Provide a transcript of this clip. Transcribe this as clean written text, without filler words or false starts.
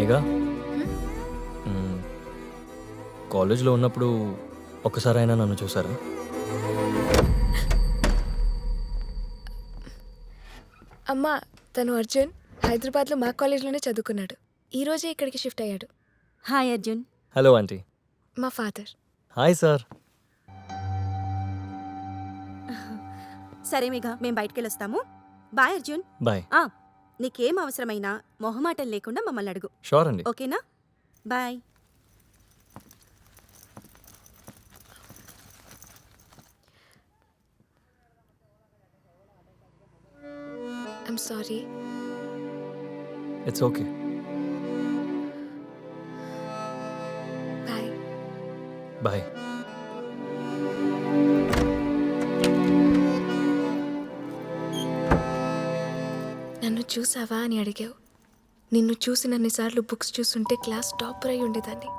మేఘా, కాలేజ్లో ఉన్నప్పుడు ఒక్కసారైనా నన్ను చూసారా? అమ్మా, తను అర్జున్ హైదరాబాద్లో మా కాలేజ్లోనే చదువుకున్నాడు. ఈ రోజే ఇక్కడికి షిఫ్ట్ అయ్యాడు. హాయ్ అర్జున్. Hello aunty. మా ఫాదర్. Hi sir. సరే మేఘ, మేము బయటికి వెళ్ళొస్తాము. బాయ్ అర్జున్. బాయ్. నీకేం అవసరమైనా మొహమాటం లేకుండా మమ్మల్ని అడుగు, షూర్ అండి. ఓకేనా? Bye. I'm sorry. It's okay. Bye. Bye. నన్ను చూసావా అని అడిగావు. నిన్ను చూసినన్నిసార్లు బుక్స్ చూస్తుంటే క్లాస్ టాపర్ అయి ఉండేదాన్ని.